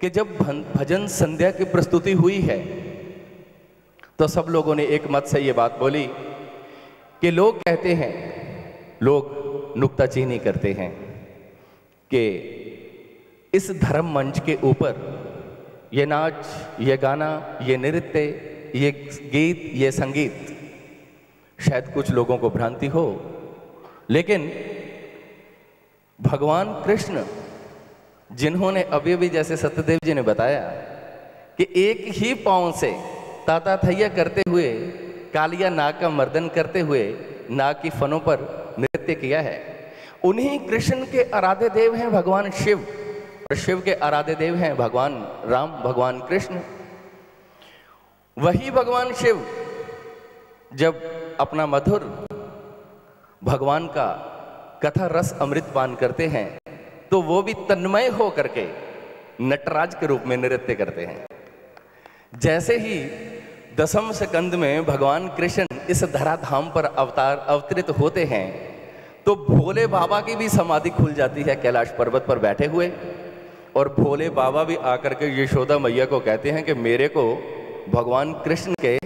कि जब भजन संध्या की प्रस्तुति हुई है तो सब लोगों ने एक मत से ये बात बोली कि लोग कहते हैं, लोग नुक्ताचीनी करते हैं कि इस धर्म मंच के ऊपर ये नाच, ये गाना, ये नृत्य, ये गीत, ये संगीत, शायद कुछ लोगों को भ्रांति हो, लेकिन भगवान कृष्ण जिन्होंने अभी अभी जैसे सत्यदेव जी ने बताया कि एक ही पांव से ताता थैया करते हुए, कालिया नाग का मर्दन करते हुए नाग की फनों पर नृत्य किया है, उन्हीं कृष्ण के आराध्य देव हैं भगवान शिव, और शिव के आराध्य देव हैं भगवान राम, भगवान कृष्ण। वही भगवान शिव जब अपना मधुर भगवान का कथा रस अमृत पान करते हैं तो वो भी तन्मय हो करके नटराज के रूप में नृत्य करते हैं। जैसे ही दसम स्कंद में भगवान कृष्ण इस धराधाम पर अवतरित होते हैं तो भोले बाबा की भी समाधि खुल जाती है कैलाश पर्वत पर बैठे हुए, और भोले बाबा भी आकर के यशोदा मैया को कहते हैं कि मेरे को भगवान कृष्ण के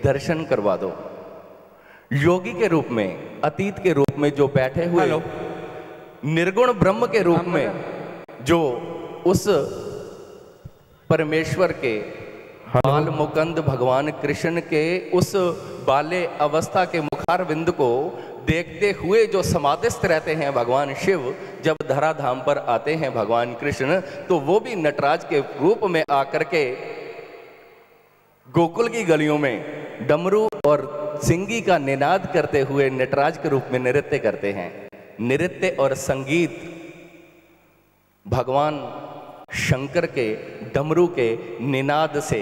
दर्शन करवा दो। योगी के रूप में, अतीत के रूप में जो बैठे हुए, निर्गुण ब्रह्म के रूप में जो उस परमेश्वर के बाल मुकंद भगवान कृष्ण के उस बाल्य अवस्था के मुखार बिंद को देखते हुए जो समाधिस्थ रहते हैं भगवान शिव, जब धराधाम पर आते हैं भगवान कृष्ण तो वो भी नटराज के रूप में आकर के गोकुल की गलियों में डमरू और सिंगी का निनाद करते हुए नटराज के रूप में नृत्य करते हैं। नृत्य और संगीत भगवान शंकर के डमरू के निनाद से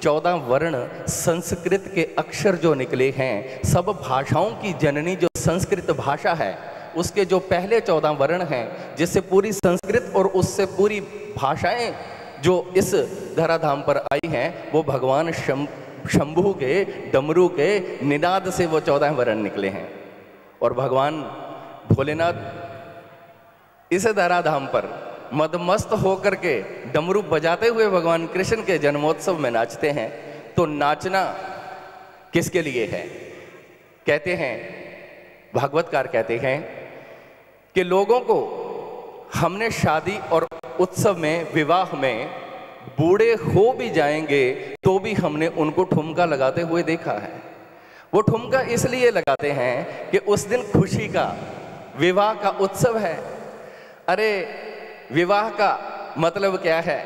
14 वर्ण संस्कृत के अक्षर जो निकले हैं, सब भाषाओं की जननी जो संस्कृत भाषा है उसके जो पहले 14 वर्ण हैं, जिससे पूरी संस्कृत और उससे पूरी भाषाएं जो इस धराधाम पर आई हैं, वो भगवान शंभू के डमरू के निनाद से वो 14 वर्ण निकले हैं। और भगवान भोलेनाथ इस धराधाम पर मदमस्त होकर के डमरू बजाते हुए भगवान कृष्ण के जन्मोत्सव में नाचते हैं। तो नाचना किसके लिए है? कहते हैं, भागवतकार कहते हैं कि लोगों को हमने शादी और उत्सव में, विवाह में बूढ़े हो भी जाएंगे तो भी हमने उनको ठुमका लगाते हुए देखा है। वो ठुमका इसलिए लगाते हैं कि उस दिन खुशी का, विवाह का उत्सव है। अरे विवाह का मतलब क्या है?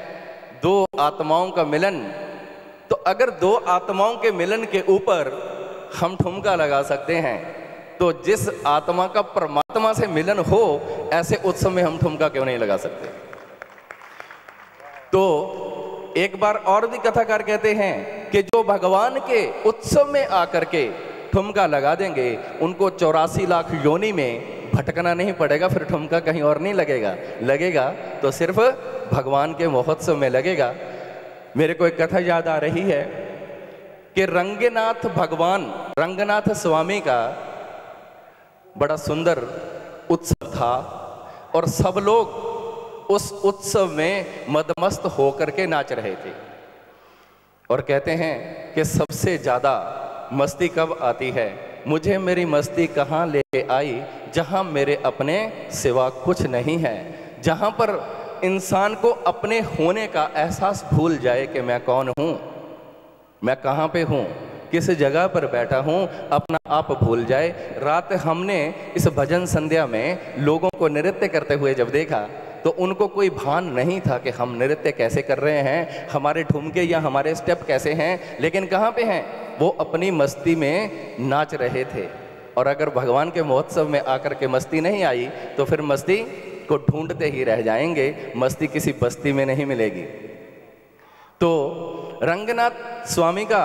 दो आत्माओं का मिलन। तो अगर दो आत्माओं के मिलन के ऊपर हम ठुमका लगा सकते हैं तो जिस आत्मा का परमात्मा से मिलन हो, ऐसे उत्सव में हम ठुमका क्यों नहीं लगा सकते? तो एक बार और भी कथाकार कहते हैं कि जो भगवान के उत्सव में आकर के ठुमका लगा देंगे उनको 84 लाख योनि में भटकना नहीं पड़ेगा, फिर ठुमका कहीं और नहीं लगेगा, लगेगा तो सिर्फ भगवान के महोत्सव में लगेगा। मेरे को एक कथा याद आ रही है कि रंगनाथ भगवान, रंगनाथ स्वामी का बड़ा सुंदर उत्सव था और सब लोग उस उत्सव में मदमस्त होकर के नाच रहे थे। और कहते हैं कि सबसे ज्यादा मस्ती कब आती है? मुझे मेरी मस्ती कहाँ लेके आई, जहाँ मेरे अपने सिवा कुछ नहीं है, जहाँ पर इंसान को अपने होने का एहसास भूल जाए कि मैं कौन हूँ, मैं कहाँ पे हूँ, किस जगह पर बैठा हूँ, अपना आप भूल जाए। रात हमने इस भजन संध्या में लोगों को नृत्य करते हुए जब देखा तो उनको कोई भान नहीं था कि हम नृत्य कैसे कर रहे हैं, हमारे ठुमके या हमारे स्टेप कैसे हैं, लेकिन कहाँ पे हैं? वो अपनी मस्ती में नाच रहे थे। और अगर भगवान के महोत्सव में आकर के मस्ती नहीं आई तो फिर मस्ती को ढूंढते ही रह जाएंगे, मस्ती किसी बस्ती में नहीं मिलेगी। तो रंगनाथ स्वामी का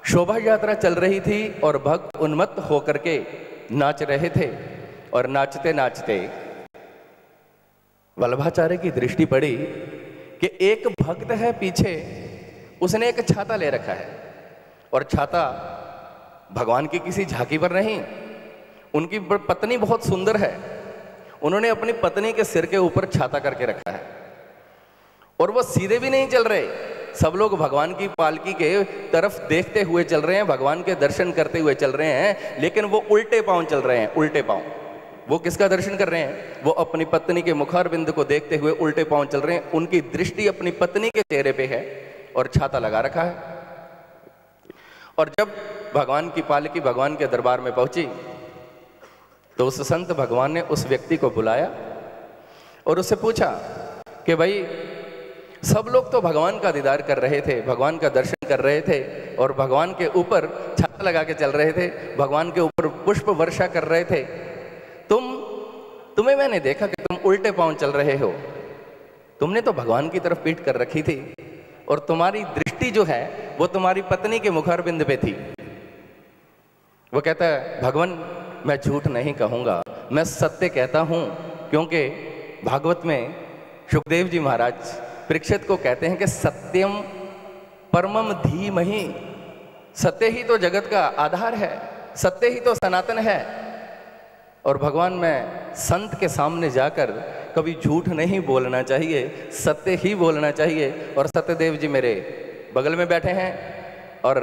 शोभा यात्रा चल रही थी और भक्त उन्मत्त होकर के नाच रहे थे। और नाचते नाचते वल्लभाचार्य की दृष्टि पड़ी कि एक भक्त है पीछे, उसने एक छाता ले रखा है और छाता भगवान की किसी झांकी पर नहीं, उनकी पत्नी बहुत सुंदर है, उन्होंने अपनी पत्नी के सिर के ऊपर छाता करके रखा है। और वो सीधे भी नहीं चल रहे, सब लोग भगवान की पालकी के तरफ देखते हुए चल रहे हैं, भगवान के दर्शन करते हुए चल रहे हैं, लेकिन वो उल्टे पांव चल रहे हैं, उल्टे पांव। वो किसका दर्शन कर रहे हैं? वो अपनी पत्नी के मुखारबिंद को देखते हुए उल्टे पांव चल रहे हैं। उनकी दृष्टि अपनी पत्नी के चेहरे पे है और छाता लगा रखा है। और जब भगवान की पालकी भगवान के दरबार में पहुंची तो उस संत भगवान ने उस व्यक्ति को बुलाया और उससे पूछा कि भाई, सब लोग तो भगवान का दीदार कर रहे थे, भगवान का दर्शन कर रहे थे और भगवान के ऊपर छाता लगा के चल रहे थे, भगवान के ऊपर पुष्प वर्षा कर रहे थे, तुम्हें मैंने देखा कि तुम उल्टे पांव चल रहे हो। तुमने तो भगवान की तरफ पीठ कर रखी थी और तुम्हारी दृष्टि जो है वो तुम्हारी पत्नी के मुखारबिंद पे थी। वो कहता है, भगवान मैं झूठ नहीं कहूंगा, मैं सत्य कहता हूं, क्योंकि भागवत में सुखदेव जी महाराज परीक्षित को कहते हैं कि सत्यम परमम धीमहि, सत्य ही तो जगत का आधार है, सत्य ही तो सनातन है। और भगवान में संत के सामने जाकर कभी झूठ नहीं बोलना चाहिए, सत्य ही बोलना चाहिए। और सत्यदेव जी मेरे बगल में बैठे हैं और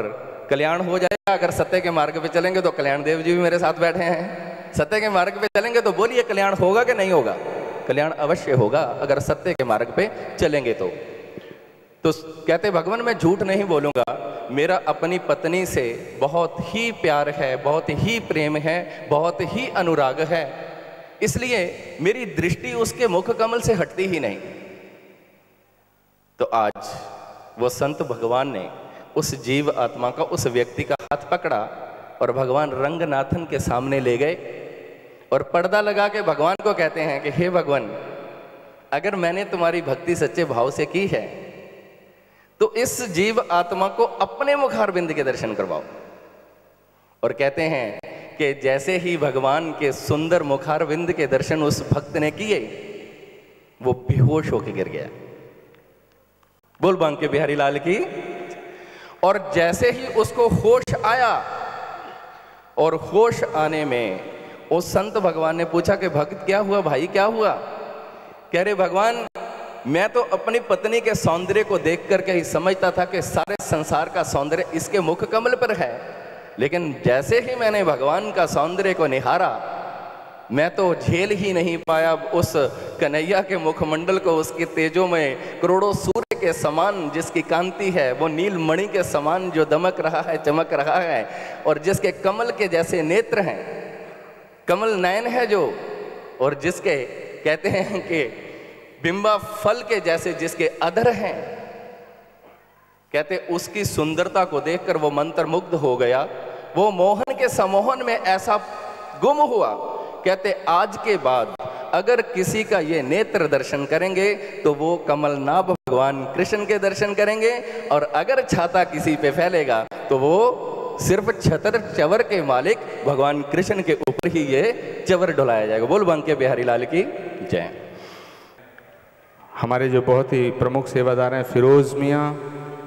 कल्याण हो जाएगा अगर सत्य के मार्ग पे चलेंगे, तो कल्याण देव जी भी मेरे साथ बैठे हैं। सत्य के मार्ग पे चलेंगे तो बोलिए कल्याण होगा कि नहीं होगा? कल्याण अवश्य होगा अगर सत्य के मार्ग पे चलेंगे तो कहते भगवान मैं झूठ नहीं बोलूंगा, मेरा अपनी पत्नी से बहुत ही प्यार है, बहुत ही प्रेम है, बहुत ही अनुराग है, इसलिए मेरी दृष्टि उसके मुख कमल से हटती ही नहीं। तो आज वो संत भगवान ने उस जीव आत्मा का, उस व्यक्ति का हाथ पकड़ा और भगवान रंगनाथन के सामने ले गए और पर्दा लगा के भगवान को कहते हैं कि हे भगवान, अगर मैंने तुम्हारी भक्ति सच्चे भाव से की है तो इस जीव आत्मा को अपने मुखारबिंद के दर्शन करवाओ। और कहते हैं कि जैसे ही भगवान के सुंदर मुखारबिंद के दर्शन उस भक्त ने किए, वो बेहोश होकर गिर गया। बोल बांके बिहारी लाल की। और जैसे ही उसको होश आया, और होश आने में उस संत भगवान ने पूछा कि भक्त क्या हुआ भाई, क्या हुआ? कह रहे भगवान, मैं तो अपनी पत्नी के सौंदर्य को देख करके ही समझता था कि सारे संसार का सौंदर्य इसके मुख कमल पर है, लेकिन जैसे ही मैंने भगवान का सौंदर्य को निहारा, मैं तो झेल ही नहीं पाया उस कन्हैया के मुखमंडल को, उसके तेजों में करोड़ों सूर्य के समान जिसकी कांति है, वो नील मणि के समान जो दमक रहा है, चमक रहा है, और जिसके कमल के जैसे नेत्र हैं, कमल नयन है जो, और जिसके कहते हैं कि बिंबा फल के जैसे जिसके अधर हैं, कहते उसकी सुंदरता को देखकर वो मंत्रमुग्ध हो गया। वो मोहन के सम्मोहन में ऐसा गुम हुआ, कहते आज के बाद अगर किसी का ये नेत्र दर्शन करेंगे तो वो कमलनाभ भगवान कृष्ण के दर्शन करेंगे, और अगर छाता किसी पे फैलेगा तो वो सिर्फ छतर चवर के मालिक भगवान कृष्ण के ऊपर ही ये चवर डुलाया जाएगा। बोल बांके बिहारी लाल की जय। हमारे जो बहुत ही प्रमुख सेवादार हैं फिरोज़ मियाँ,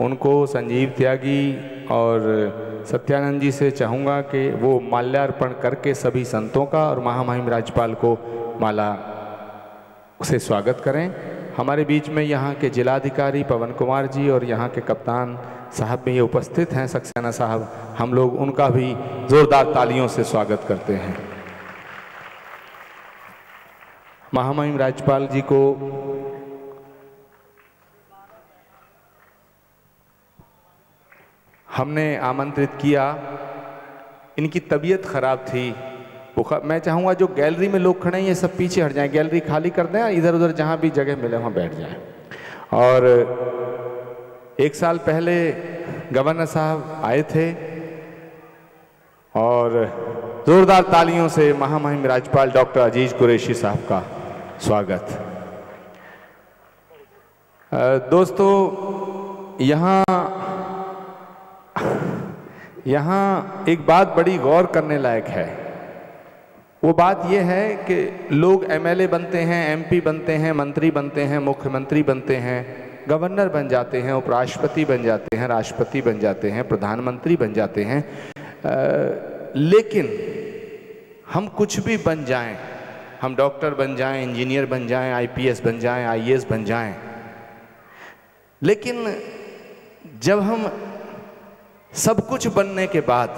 उनको संजीव त्यागी और सत्यानंद जी से चाहूँगा कि वो माल्यार्पण करके सभी संतों का और महामहिम राज्यपाल को माला से स्वागत करें। हमारे बीच में यहाँ के जिलाधिकारी पवन कुमार जी और यहाँ के कप्तान साहब भी ये उपस्थित हैं, सक्सेना साहब, हम लोग उनका भी जोरदार तालियों से स्वागत करते हैं। महामहिम राज्यपाल जी को हमने आमंत्रित किया, इनकी तबीयत ख़राब थी, मैं चाहूँगा जो गैलरी में लोग खड़े हैं ये सब पीछे हट जाएं, गैलरी खाली कर दें, इधर उधर जहाँ भी जगह मिले वहाँ बैठ जाएं। और एक साल पहले गवर्नर साहब आए थे और ज़ोरदार तालियों से महामहिम राज्यपाल डॉक्टर अजीज कुरैशी साहब का स्वागत। दोस्तों, यहाँ एक बात बड़ी गौर करने लायक है। वो बात ये है कि लोग एमएलए बनते हैं, एमपी बनते हैं, मंत्री बनते हैं, मुख्यमंत्री बनते हैं, गवर्नर बन जाते हैं, उपराष्ट्रपति बन जाते हैं, राष्ट्रपति बन जाते हैं, प्रधानमंत्री बन जाते हैं, लेकिन हम कुछ भी बन जाएं, हम डॉक्टर बन जाएं, इंजीनियर बन जाएं, आईपीएस बन जाएं, आईएएस बन जाएं, लेकिन जब हम सब कुछ बनने के बाद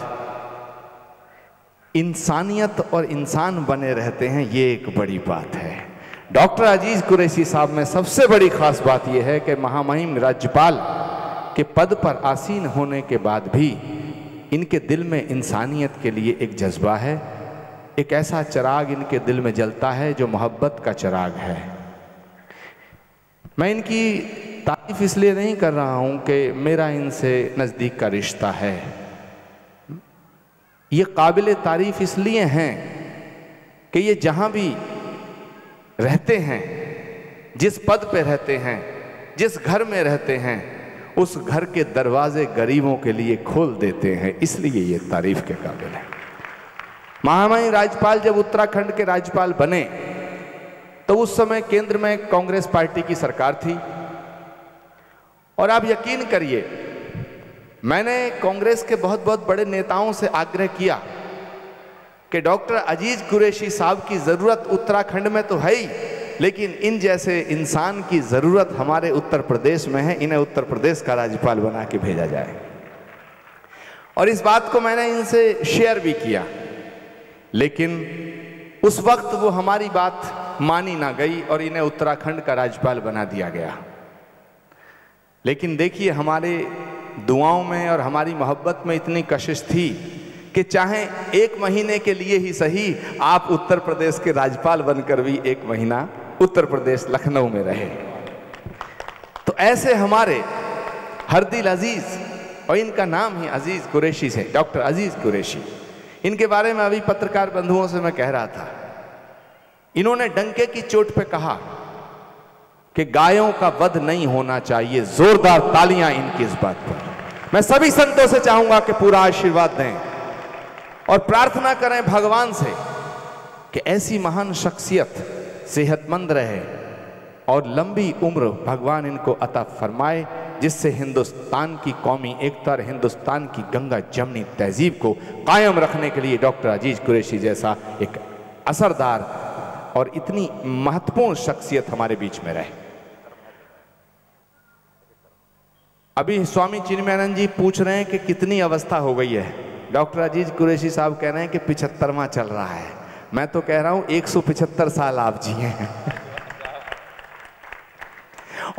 इंसानियत और इंसान बने रहते हैं, ये एक बड़ी बात है। डॉक्टर अजीज कुरैशी साहब में सबसे बड़ी खास बात यह है कि महामहिम राज्यपाल के पद पर आसीन होने के बाद भी इनके दिल में इंसानियत के लिए एक जज्बा है, एक ऐसा चिराग इनके दिल में जलता है जो मोहब्बत का चिराग है। मैं इनकी तारीफ इसलिए नहीं कर रहा हूं कि मेरा इनसे नज़दीक का रिश्ता है, ये काबिल तारीफ इसलिए हैं कि ये जहां भी रहते हैं, जिस पद पे रहते हैं, जिस घर में रहते हैं, उस घर के दरवाजे गरीबों के लिए खोल देते हैं, इसलिए ये तारीफ के काबिल है। महामहिम राज्यपाल जब उत्तराखंड के राज्यपाल बने तो उस समय केंद्र में कांग्रेस पार्टी की सरकार थी, और आप यकीन करिए मैंने कांग्रेस के बहुत बहुत बड़े नेताओं से आग्रह किया कि डॉक्टर अजीज कुरैशी साहब की ज़रूरत उत्तराखंड में तो है ही, लेकिन इन जैसे इंसान की ज़रूरत हमारे उत्तर प्रदेश में है, इन्हें उत्तर प्रदेश का राज्यपाल बना के भेजा जाए। और इस बात को मैंने इनसे शेयर भी किया, लेकिन उस वक्त वो हमारी बात मानी ना गई और इन्हें उत्तराखंड का राज्यपाल बना दिया गया। लेकिन देखिए, हमारे दुआओं में और हमारी मोहब्बत में इतनी कशिश थी कि चाहे एक महीने के लिए ही सही आप उत्तर प्रदेश के राज्यपाल बनकर भी एक महीना उत्तर प्रदेश लखनऊ में रहे। तो ऐसे हमारे हरदिल अजीज, और इनका नाम ही अजीज कुरैशी से, डॉक्टर अजीज कुरैशी, इनके बारे में अभी पत्रकार बंधुओं से मैं कह रहा था, इन्होंने डंके की चोट पे कहा कि गायों का वध नहीं होना चाहिए। जोरदार तालियां इनकी इस बात पर। मैं सभी संतों से चाहूंगा कि पूरा आशीर्वाद दें और प्रार्थना करें भगवान से कि ऐसी महान शख्सियत सेहतमंद रहे और लंबी उम्र भगवान इनको अता फरमाए, जिससे हिंदुस्तान की कौमी एकता और हिंदुस्तान की गंगा जमनी तहजीब को कायम रखने के लिए डॉक्टर अजीज कुरैशी जैसा एक असरदार और इतनी महत्वपूर्ण शख्सियत हमारे बीच में रहे। अभी स्वामी चिन्मयानंद जी पूछ रहे हैं कि कितनी अवस्था हो गई है। डॉक्टर अजीज कुरैशी साहब कह रहे हैं कि 75वां चल रहा है। मैं तो कह रहा हूं 175 साल आप जिए हैं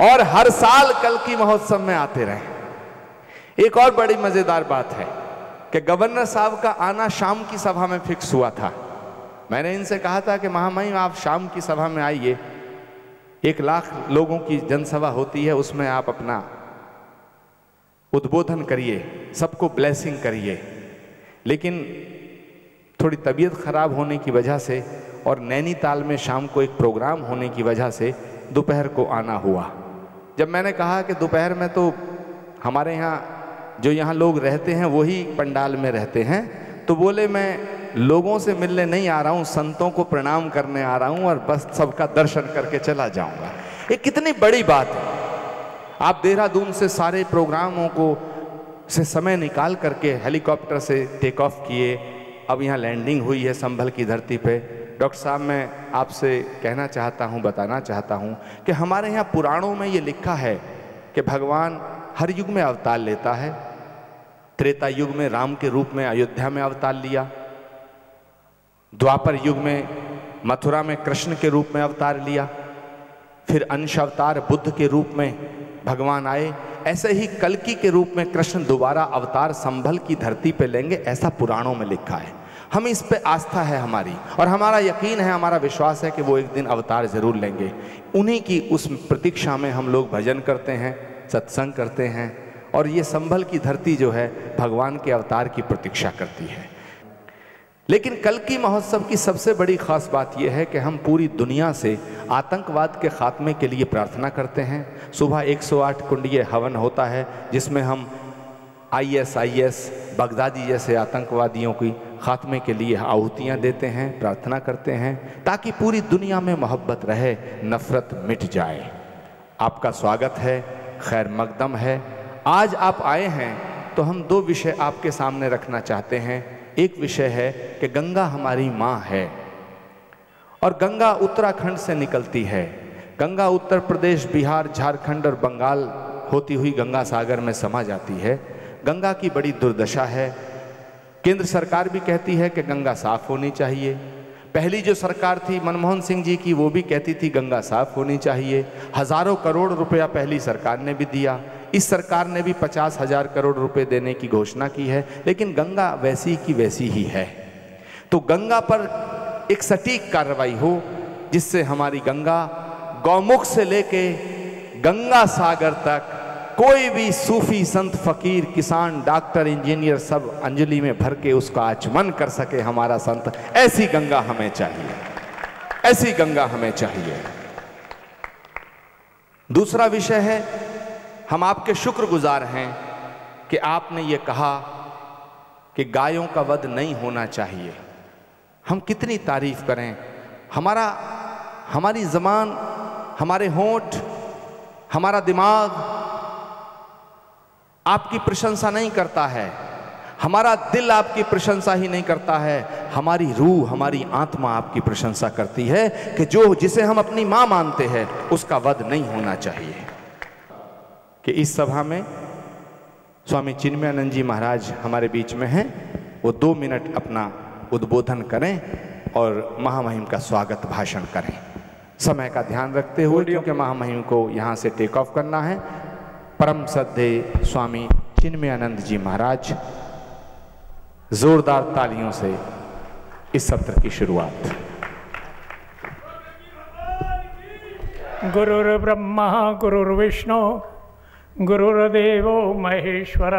और हर साल कल्कि महोत्सव में आते रहे। एक और बड़ी मजेदार बात है कि गवर्नर साहब का आना शाम की सभा में फिक्स हुआ था। मैंने इनसे कहा था कि महामहिम आप शाम की सभा में आइए, 1 लाख लोगों की जनसभा होती है, उसमें आप अपना उद्बोधन करिए, सबको ब्लेसिंग करिए। लेकिन थोड़ी तबीयत खराब होने की वजह से और नैनीताल में शाम को एक प्रोग्राम होने की वजह से दोपहर को आना हुआ। जब मैंने कहा कि दोपहर में तो हमारे यहाँ जो यहाँ लोग रहते हैं वही पंडाल में रहते हैं, तो बोले मैं लोगों से मिलने नहीं आ रहा हूँ, संतों को प्रणाम करने आ रहा हूँ और बस सबका दर्शन करके चला जाऊँगा। ये कितनी बड़ी बात है। आप देहरादून से सारे प्रोग्रामों को से समय निकाल करके हेलीकॉप्टर से टेक ऑफ किए, अब यहाँ लैंडिंग हुई है संभल की धरती पे। डॉक्टर साहब, मैं आपसे कहना चाहता हूँ, बताना चाहता हूँ कि हमारे यहाँ पुराणों में ये लिखा है कि भगवान हर युग में अवतार लेता है। त्रेता युग में राम के रूप में अयोध्या में अवतार लिया, द्वापर युग में मथुरा में कृष्ण के रूप में अवतार लिया, फिर अंश अवतार बुद्ध के रूप में भगवान आए। ऐसे ही कल्कि के रूप में कृष्ण दोबारा अवतार संभल की धरती पे लेंगे, ऐसा पुराणों में लिखा है। हम इस पे आस्था है हमारी, और हमारा यकीन है, हमारा विश्वास है कि वो एक दिन अवतार जरूर लेंगे। उन्हीं की उस प्रतीक्षा में हम लोग भजन करते हैं, सत्संग करते हैं, और ये संभल की धरती जो है भगवान के अवतार की प्रतीक्षा करती है। लेकिन कल्कि महोत्सव की सबसे बड़ी खास बात यह है कि हम पूरी दुनिया से आतंकवाद के खात्मे के लिए प्रार्थना करते हैं। सुबह 108 कुंडीय हवन होता है, जिसमें हम ISIS बगदादी जैसे आतंकवादियों की खात्मे के लिए आहुतियाँ देते हैं, प्रार्थना करते हैं, ताकि पूरी दुनिया में मोहब्बत रहे, नफ़रत मिट जाए। आपका स्वागत है, खैर मकदम है। आज आप आए हैं तो हम 2 विषय आपके सामने रखना चाहते हैं। एक विषय है कि गंगा हमारी माँ है और गंगा उत्तराखंड से निकलती है। गंगा उत्तर प्रदेश, बिहार, झारखंड और बंगाल होती हुई गंगा सागर में समा जाती है। गंगा की बड़ी दुर्दशा है। केंद्र सरकार भी कहती है कि गंगा साफ होनी चाहिए। पहली जो सरकार थी मनमोहन सिंह जी की, वो भी कहती थी गंगा साफ होनी चाहिए। हजारों करोड़ रुपया पहली सरकार ने भी दिया। इस सरकार ने भी 50,000 करोड़ रुपए देने की घोषणा की है, लेकिन गंगा वैसी की वैसी ही है। तो गंगा पर एक सटीक कार्रवाई हो, जिससे हमारी गंगा गौमुख से लेके गंगा सागर तक कोई भी सूफी संत फकीर किसान डॉक्टर इंजीनियर सब अंजलि में भर के उसका आचमन कर सके हमारा संत। ऐसी गंगा हमें चाहिए, ऐसी गंगा हमें चाहिए। दूसरा विषय है, हम आपके शुक्रगुजार हैं कि आपने ये कहा कि गायों का वध नहीं होना चाहिए। हम कितनी तारीफ करें। हमारी ज़बान, हमारे होंठ, हमारा दिमाग आपकी प्रशंसा नहीं करता है, हमारा दिल आपकी प्रशंसा ही नहीं करता है, हमारी रूह, हमारी आत्मा आपकी प्रशंसा करती है कि जिसे हम अपनी मां मानते हैं उसका वध नहीं होना चाहिए। कि इस सभा में स्वामी चिन्मयानंद जी महाराज हमारे बीच में हैं, वो 2 मिनट अपना उद्बोधन करें और महामहिम का स्वागत भाषण करें। समय का ध्यान रखते हुए, क्योंकि महामहिम को यहाँ से टेक ऑफ करना है। परम श्रद्धेय स्वामी चिन्मयानंद जी महाराज, जोरदार तालियों से इस सत्र की शुरुआत। गुरुर्ब्रह्मा गुरुर्विष्णु गुरुर्देवो महेश्वर,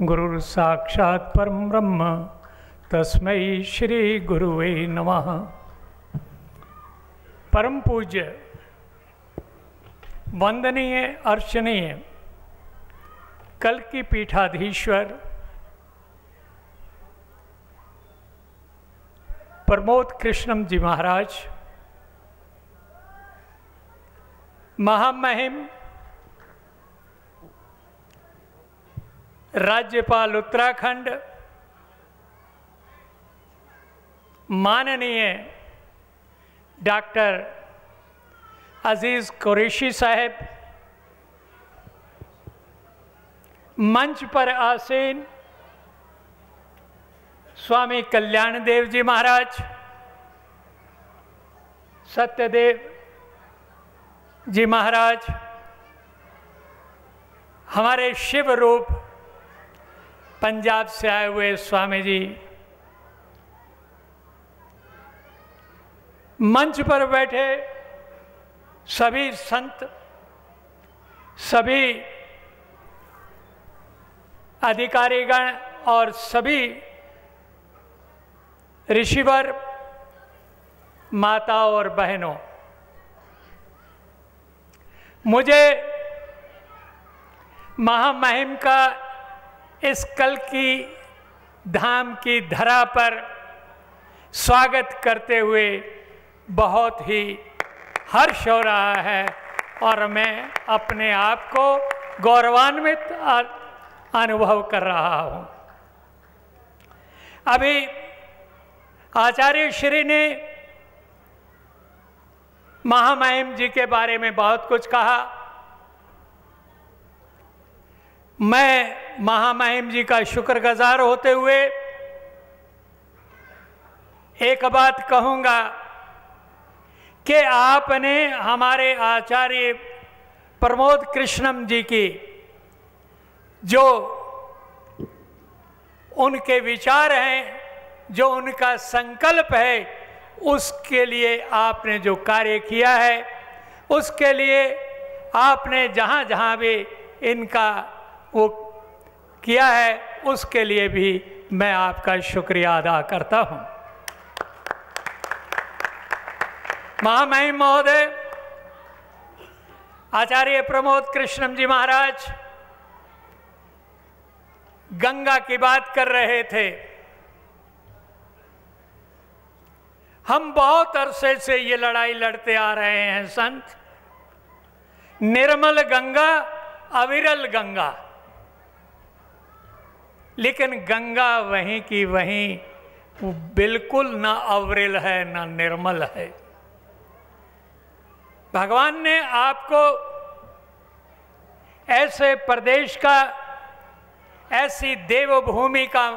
गुरुर् साक्षात् परम ब्रह्म तस्मै श्री गुरुवे नमः। परम पूज्य, वंदनीय, अर्चनीय, कल की पीठाधीश्वर प्रमोद कृष्णम जी महाराज, महामहिम राज्यपाल उत्तराखंड, माननीय डॉक्टर अजीज कुरैशी साहब, मंच पर आसीन स्वामी कल्याण देव जी महाराज, सत्यदेव जी महाराज, हमारे शिव रूप पंजाब से आए हुए स्वामी जी, मंच पर बैठे सभी संत, सभी अधिकारीगण और सभी ऋषिवर, माता और बहनों, मुझे महामहिम का इस कल की धाम की धरा पर स्वागत करते हुए बहुत ही हर्ष हो रहा है और मैं अपने आप को गौरवान्वित अनुभव कर रहा हूँ। अभी आचार्य श्री ने महामहिम जी के बारे में बहुत कुछ कहा। मैं महामहिम जी का शुक्रगुजार होते हुए एक बात कहूँगा कि आपने हमारे आचार्य प्रमोद कृष्णम जी की जो उनके विचार हैं, जो उनका संकल्प है, उसके लिए आपने जो कार्य किया है, उसके लिए आपने जहाँ जहाँ भी इनका वो किया है, उसके लिए भी मैं आपका शुक्रिया अदा करता हूँ। महामहिम महोदय आचार्य प्रमोद कृष्णम जी महाराज गंगा की बात कर रहे थे। हम बहुत अरसे से ये लड़ाई लड़ते आ रहे हैं संत, निर्मल गंगा, अविरल गंगा, लेकिन गंगा वहीं की वहीं बिल्कुल ना अविरल है ना निर्मल है। भगवान ने आपको ऐसे प्रदेश का, ऐसी देवभूमि का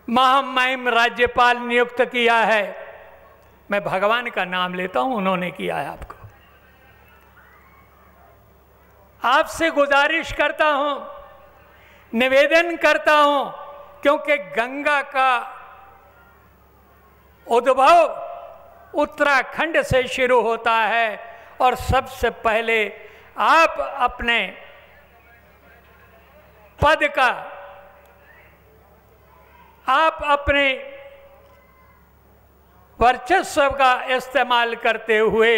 महामहिम राज्यपाल नियुक्त किया है। मैं भगवान का नाम लेता हूं, उन्होंने किया है आपको। आपसे गुजारिश करता हूं, निवेदन करता हूं, क्योंकि गंगा का उद्भव उत्तराखंड से शुरू होता है और सबसे पहले आप अपने पद का, आप अपने वर्चस्व का इस्तेमाल करते हुए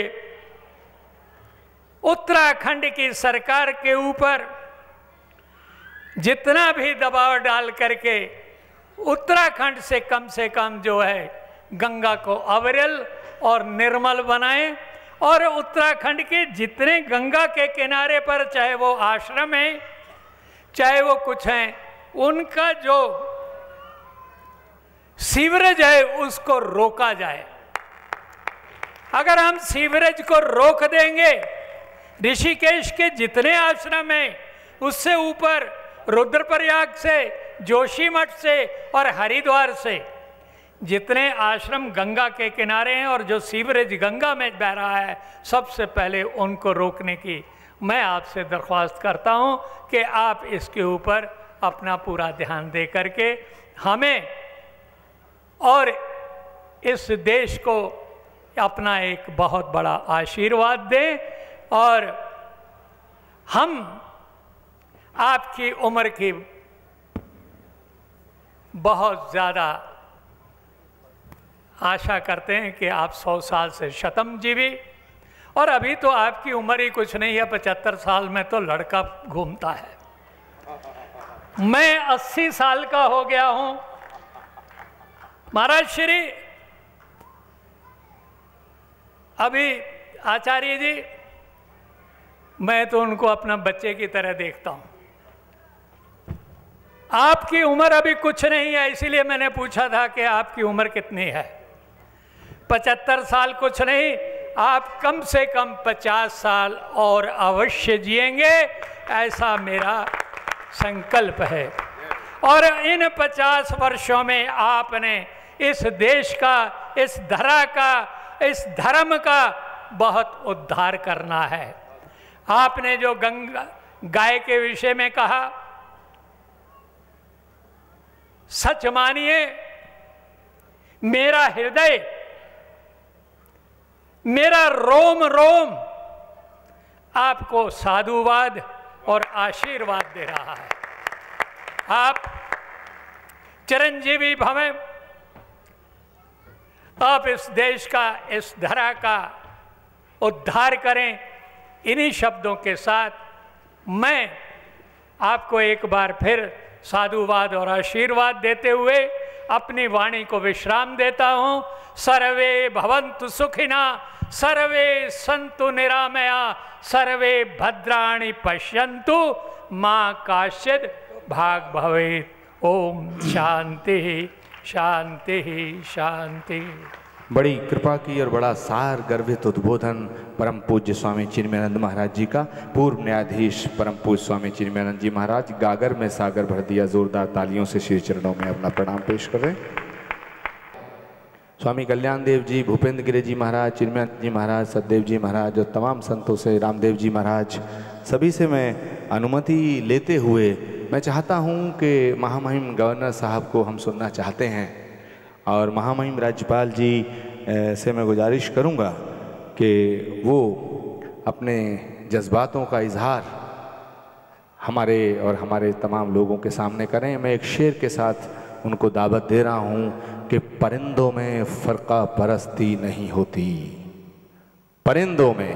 उत्तराखंड की सरकार के ऊपर जितना भी दबाव डाल करके उत्तराखंड से कम जो है गंगा को अविरल और निर्मल बनाएं, और उत्तराखंड के जितने गंगा के किनारे पर, चाहे वो आश्रम है, चाहे वो कुछ हैं, उनका जो सीवरेज है उसको रोका जाए। अगर हम सीवरेज को रोक देंगे, ऋषिकेश के जितने आश्रम हैं उससे ऊपर रुद्रप्रयाग से, जोशीमठ से और हरिद्वार से जितने आश्रम गंगा के किनारे हैं और जो सीवरेज गंगा में बह रहा है, सबसे पहले उनको रोकने की मैं आपसे दरख्वास्त करता हूं कि आप इसके ऊपर अपना पूरा ध्यान दे करके हमें और इस देश को अपना एक बहुत बड़ा आशीर्वाद दें, और हम आपकी उम्र की बहुत ज़्यादा आशा करते हैं कि आप 100 साल से शतम जीवी, और अभी तो आपकी उम्र ही कुछ नहीं है, 75 साल में तो लड़का घूमता है। मैं 80 साल का हो गया हूं। महाराज श्री अभी आचार्य जी, मैं तो उनको अपना बच्चे की तरह देखता हूं। आपकी उम्र अभी कुछ नहीं है, इसीलिए मैंने पूछा था कि आपकी उम्र कितनी है। 75 साल कुछ नहीं, आप कम से कम 50 साल और अवश्य जिएंगे, ऐसा मेरा संकल्प है। और इन 50 वर्षों में आपने इस देश का, इस धरा का, इस धर्म का बहुत उद्धार करना है। आपने जो गंगा गाय के विषय में कहा, सच मानिए, मेरा हृदय, मेरा रोम रोम आपको साधुवाद और आशीर्वाद दे रहा है। आप चिरंजीवी भवें, आप इस देश का, इस धरा का उद्धार करें। इन्हीं शब्दों के साथ मैं आपको एक बार फिर साधुवाद और आशीर्वाद देते हुए अपनी वाणी को विश्राम देता हूँ। सर्वे भवन्तु सुखिना, सर्वे सन्तु निरामया, सर्वे भद्राणि पश्यन्तु, माँ काश्चित् भाग भवेत्। ओम शांति शांति शांति। बड़ी कृपा की और बड़ा सार गर्भित उद्बोधन परम पूज्य स्वामी चिन्मयानंद महाराज जी का। पूर्व न्यायाधीश परम पूज्य स्वामी चिन्मयानंद जी महाराज गागर में सागर भर दिया, जोरदार तालियों से श्री चरणों में अपना प्रणाम पेश कर रहे हैं। स्वामी कल्याण देव जी, भूपेंद्र गिरि जी महाराज, चिन्मयानंद जी महाराज, सतदेव जी महाराज और तमाम संतों से, रामदेव जी महाराज, सभी से मैं अनुमति लेते हुए मैं चाहता हूं कि महामहिम गवर्नर साहब को हम सुनना चाहते हैं, और महामहिम राज्यपाल जी से मैं गुजारिश करूंगा कि वो अपने जज्बातों का इजहार हमारे और हमारे तमाम लोगों के सामने करें। मैं एक शेर के साथ उनको दावत दे रहा हूं कि परिंदों में फ़िरका परस्ती नहीं होती, परिंदों में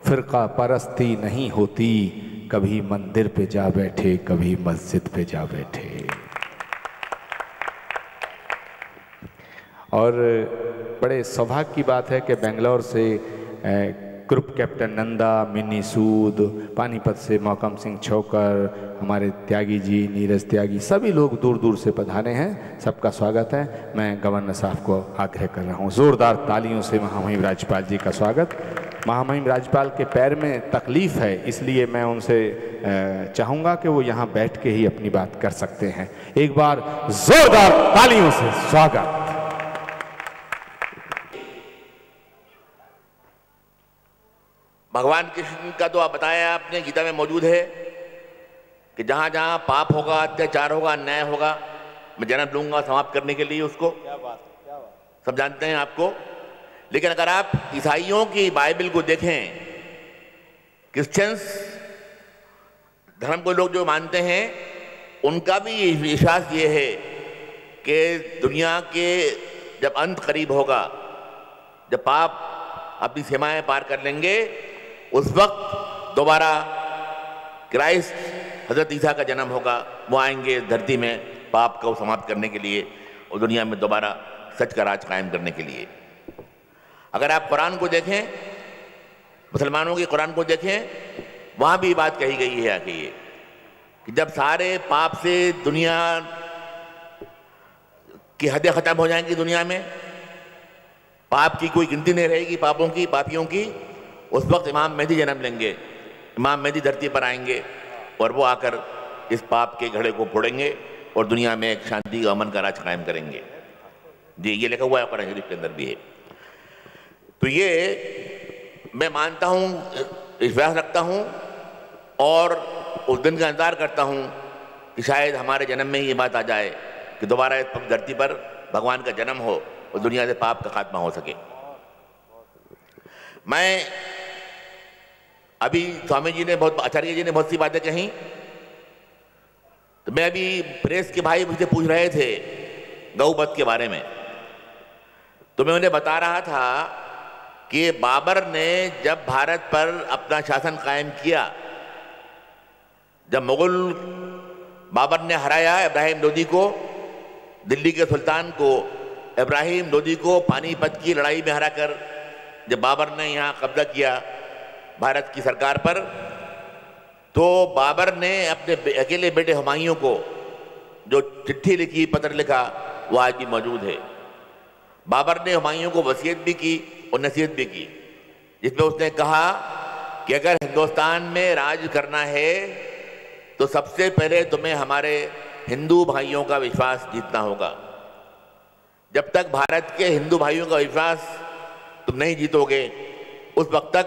फ़िरका परस्ती नहीं होती, कभी मंदिर पे जा बैठे, कभी मस्जिद पे जा बैठे। और बड़े सौभाग्य की बात है कि बेंगलोर से ग्रुप कैप्टन नंदा, मिनी सूद, पानीपत से मौकम सिंह छोकर, हमारे त्यागी जी, नीरज त्यागी, सभी लोग दूर दूर से पधारे हैं। सबका स्वागत है। मैं गवर्नर साहब को आग्रह कर रहा हूँ, जोरदार तालियों से महामहिम राज्यपाल जी का स्वागत। महामहिम राज्यपाल के पैर में तकलीफ है, इसलिए मैं उनसे चाहूँगा कि वो यहाँ बैठ के ही अपनी बात कर सकते हैं। एक बार जोरदार तालियों से स्वागत। भगवान कृष्ण का तो आप बताया आपने, गीता में मौजूद है कि जहाँ जहाँ पाप होगा, अत्याचार होगा, अन्याय होगा, मैं जन्म लूंगा समाप्त करने के लिए उसको। क्या बात, सब जानते हैं आपको। लेकिन अगर आप ईसाइयों की बाइबल को देखें, क्रिश्चियंस धर्म को लोग जो मानते हैं, उनका भी विश्वास ये है कि दुनिया के जब अंत करीब होगा, जब पाप अपनी सीमाएं पार कर लेंगे, उस वक्त दोबारा क्राइस्ट हजरत ईसा का जन्म होगा। वो आएंगे धरती में पाप को समाप्त करने के लिए और दुनिया में दोबारा सच का राज कायम करने के लिए। अगर आप कुरान को देखें, मुसलमानों के कुरान को देखें, वहाँ भी बात कही गई है कि ये कि जब सारे पाप से दुनिया की हदें खत्म हो जाएंगी, दुनिया में पाप की कोई गिनती नहीं रहेगी, पापों की, पापियों की, उस वक्त इमाम मेहदी जन्म लेंगे। इमाम मेहदी धरती पर आएंगे और वो आकर इस पाप के घड़े को फोड़ेंगे और दुनिया में एक शांति और अमन का राज कायम करेंगे। जी, ये लिखा हुआ है कुरान शरीफ के अंदर भी है। तो ये मैं मानता हूँ, विश्वास रखता हूँ और उस दिन का इंतजार करता हूँ कि शायद हमारे जन्म में ही ये बात आ जाए कि दोबारा इस धरती पर भगवान का जन्म हो और दुनिया से पाप का खात्मा हो सके। मैं अभी स्वामी जी ने आचार्य जी ने बहुत सी बातें कही, तो मैं अभी प्रेस के भाई मुझसे पूछ रहे थे गौवध के बारे में, तो मैं उन्हें बता रहा था कि बाबर ने जब भारत पर अपना शासन कायम किया, जब मुगल बाबर ने हराया इब्राहिम लोदी को, दिल्ली के सुल्तान को, इब्राहिम लोदी को पानीपत की लड़ाई में हराकर जब बाबर ने यहाँ कब्जा किया भारत की सरकार पर, तो बाबर ने अपने अकेले बेटे हुमायूं को जो चिट्ठी लिखी, पत्र लिखा, वो आज भी मौजूद है। बाबर ने हुमायूं को वसीयत भी की और नसीहत भी की, जिसमें उसने कहा कि अगर हिंदुस्तान में राज करना है तो सबसे पहले तुम्हें हमारे हिंदू भाइयों का विश्वास जीतना होगा। जब तक भारत के हिंदू भाइयों का विश्वास तुम नहीं जीतोगे, उस वक्त तक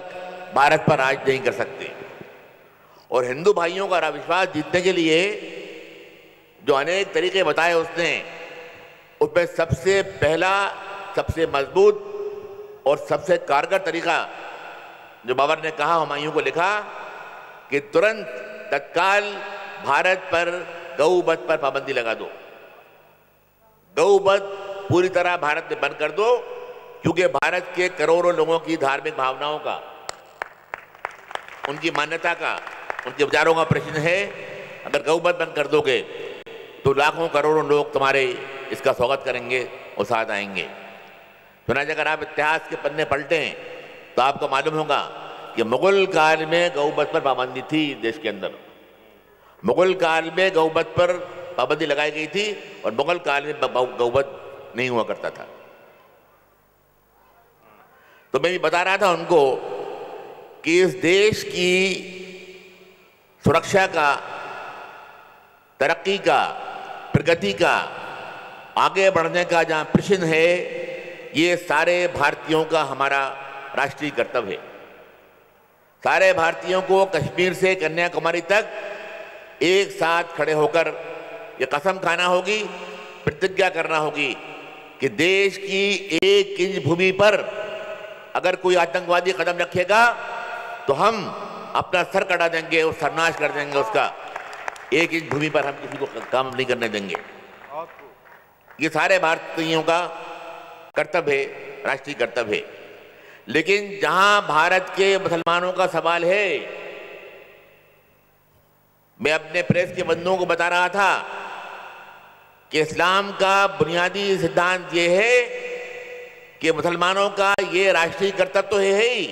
भारत पर राज नहीं कर सकते। और हिंदू भाइयों का विश्वास जीतने के लिए जो अनेक तरीके बताए उसने, उसमें सबसे पहला, सबसे मजबूत और सबसे कारगर तरीका जो बाबर ने कहा, हुमायूं को लिखा कि तुरंत तत्काल भारत पर गौवध पर पाबंदी लगा दो। गौवध पूरी तरह भारत में बंद कर दो, क्योंकि भारत के करोड़ों लोगों की धार्मिक भावनाओं का, उनकी मान्यता का, उनके विचारों का प्रश्न है। अगर गौवध बंद कर दोगे तो लाखों करोड़ों लोग तुम्हारे इसका स्वागत करेंगे और साथ आएंगे। सुना, अगर आप इतिहास के पन्ने पलटें तो आपको मालूम होगा कि मुगल काल में गौवध पर पाबंदी थी देश के अंदर। मुगल काल में गौवध पर पाबंदी लगाई गई थी और मुगल काल में गौवध नहीं हुआ करता था। तो मैं भी बता रहा था उनको कि इस देश की सुरक्षा का, तरक्की का, प्रगति का, आगे बढ़ने का जहां प्रश्न है, ये सारे भारतीयों का हमारा राष्ट्रीय कर्तव्य है। सारे भारतीयों को कश्मीर से कन्याकुमारी तक एक साथ खड़े होकर ये कसम खाना होगी, प्रतिज्ञा करना होगी कि देश की 1 इंच भूमि पर अगर कोई आतंकवादी कदम रखेगा तो हम अपना सर कटा देंगे और सर्वनाश कर देंगे उसका। 1 इंच भूमि पर हम किसी को काम नहीं करने देंगे। ये सारे भारतीयों का कर्तव्य है, राष्ट्रीय कर्तव्य है। लेकिन जहां भारत के मुसलमानों का सवाल है, मैं अपने प्रेस के बंधुओं को बता रहा था कि इस्लाम का बुनियादी सिद्धांत ये है कि मुसलमानों का ये राष्ट्रीय कर्तव्य तो है ही,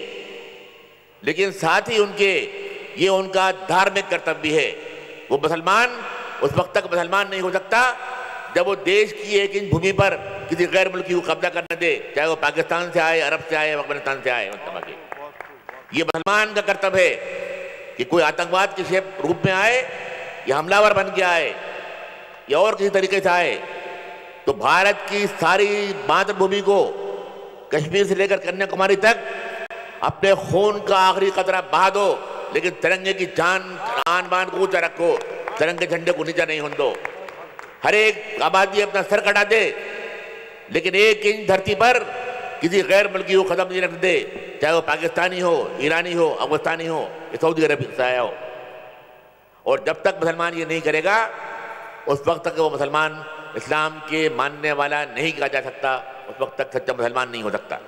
लेकिन साथ ही ये उनका धार्मिक कर्तव्य है। वो मुसलमान उस वक्त तक मुसलमान नहीं हो सकता जब वो देश की 1 इंच भूमि पर किसी गैर मुल्की को कब्जा करने दे, चाहे वो पाकिस्तान से आए, अरब से आए, अफगानिस्तान से आए। ये मुसलमान का कर्तव्य है कि कोई आतंकवाद के शेप रूप में आए या हमलावर बन के आए या और किसी तरीके से आए तो भारत की सारी मातृभूमि को कश्मीर से लेकर कन्याकुमारी तक अपने खून का आखिरी कतरा बहा दो, लेकिन तिरंगे की आन बान को ऊंचा रखो, तिरंगे झंडे को नीचा नहीं होने दो। हर एक आबादी अपना सर कटा दे, लेकिन 1 इंच धरती पर किसी गैर मुल्की को कदम नहीं रख दे, चाहे वो पाकिस्तानी हो, ईरानी हो, अफगानिस्तानी हो या सऊदी अरब से आया हो। और जब तक मुसलमान ये नहीं करेगा उस वक्त तक वो मुसलमान इस्लाम के मानने वाला नहीं कहा जा सकता, उस वक्त तक सच्चा मुसलमान नहीं हो सकता।